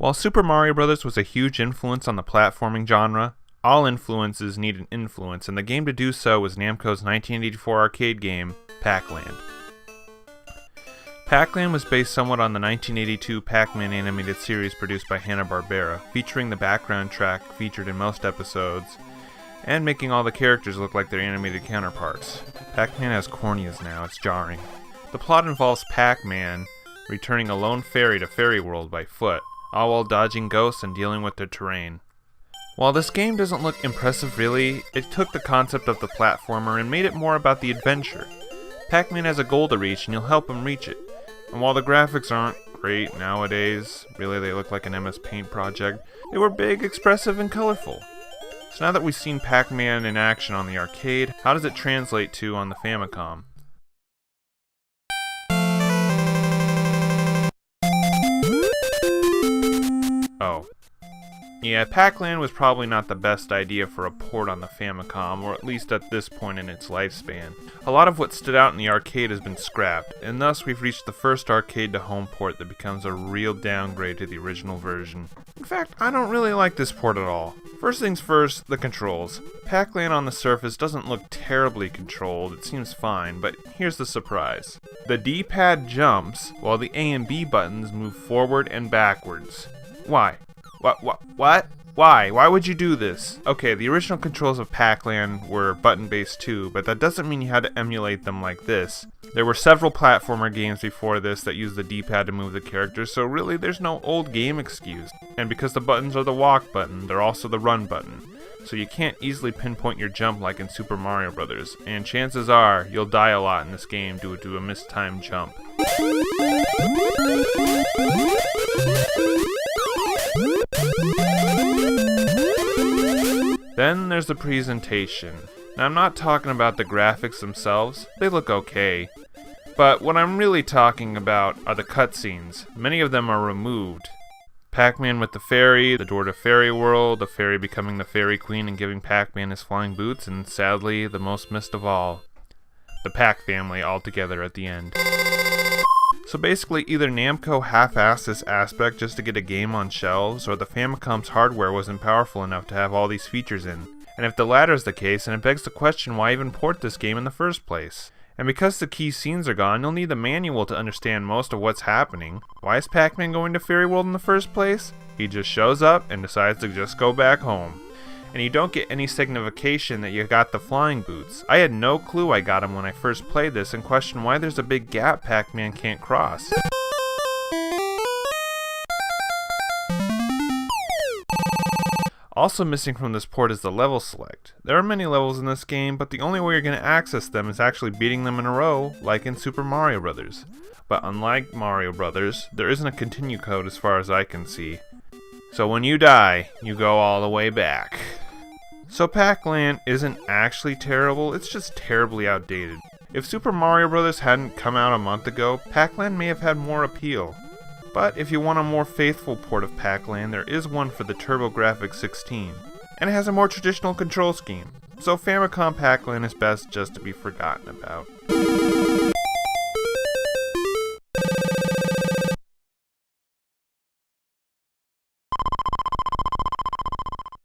While Super Mario Bros. Was a huge influence on the platforming genre, all influences need an influence, and the game to do so was Namco's 1984 arcade game, Pac-Land. Pac-Land was based somewhat on the 1982 Pac-Man animated series produced by Hanna-Barbera, featuring the background track featured in most episodes, and making all the characters look like their animated counterparts. Pac-Man has corneas now, it's jarring. The plot involves Pac-Man returning a lone fairy to Fairy World by foot, all while dodging ghosts and dealing with their terrain. While this game doesn't look impressive really, it took the concept of the platformer and made it more about the adventure. Pac-Man has a goal to reach and you'll help him reach it. And while the graphics aren't great nowadays, really they look like an MS Paint project, they were big, expressive, and colorful. So now that we've seen Pac-Man in action on the arcade, how does it translate to on the Famicom? Oh. Yeah, Pac-Land was probably not the best idea for a port on the Famicom, or at least at this point in its lifespan. A lot of what stood out in the arcade has been scrapped, and thus we've reached the first arcade-to-home port that becomes a real downgrade to the original version. In fact, I don't really like this port at all. First things first, the controls. Pac-Land on the surface doesn't look terribly controlled, it seems fine, but here's the surprise. The D-pad jumps, while the A and B buttons move forward and backwards. Why? What? Why? Why would you do this? Okay, the original controls of Pac-Land were button-based too, but that doesn't mean you had to emulate them like this. There were several platformer games before this that used the D-pad to move the characters, so really there's no old game excuse. And because the buttons are the walk button, they're also the run button. So you can't easily pinpoint your jump like in Super Mario Bros., and chances are you'll die a lot in this game due to a mistimed jump. Then there's the presentation. Now I'm not talking about the graphics themselves, they look okay. But what I'm really talking about are the cutscenes. Many of them are removed. Pac-Man with the fairy, the door to Fairy World, the fairy becoming the Fairy Queen and giving Pac-Man his flying boots, and sadly, the most missed of all, the Pac family all together at the end. So basically, either Namco half-assed this aspect just to get a game on shelves, or the Famicom's hardware wasn't powerful enough to have all these features in. And if the latter is the case, then it begs the question why even port this game in the first place. And because the key scenes are gone, you'll need the manual to understand most of what's happening. Why is Pac-Man going to Fairy World in the first place? He just shows up and decides to just go back home. And you don't get any signification that you got the flying boots. I had no clue I got them when I first played this and questioned why there's a big gap Pac-Man can't cross. Also missing from this port is the level select. There are many levels in this game, but the only way you're going to access them is actually beating them in a row, like in Super Mario Bros. But unlike Mario Bros., there isn't a continue code as far as I can see. So when you die, you go all the way back. So Pac-Land isn't actually terrible, it's just terribly outdated. If Super Mario Bros. Hadn't come out a month ago, Pac-Land may have had more appeal. But if you want a more faithful port of Pac-Land, there is one for the TurboGrafx 16. And it has a more traditional control scheme. So Famicom Pac-Land is best just to be forgotten about.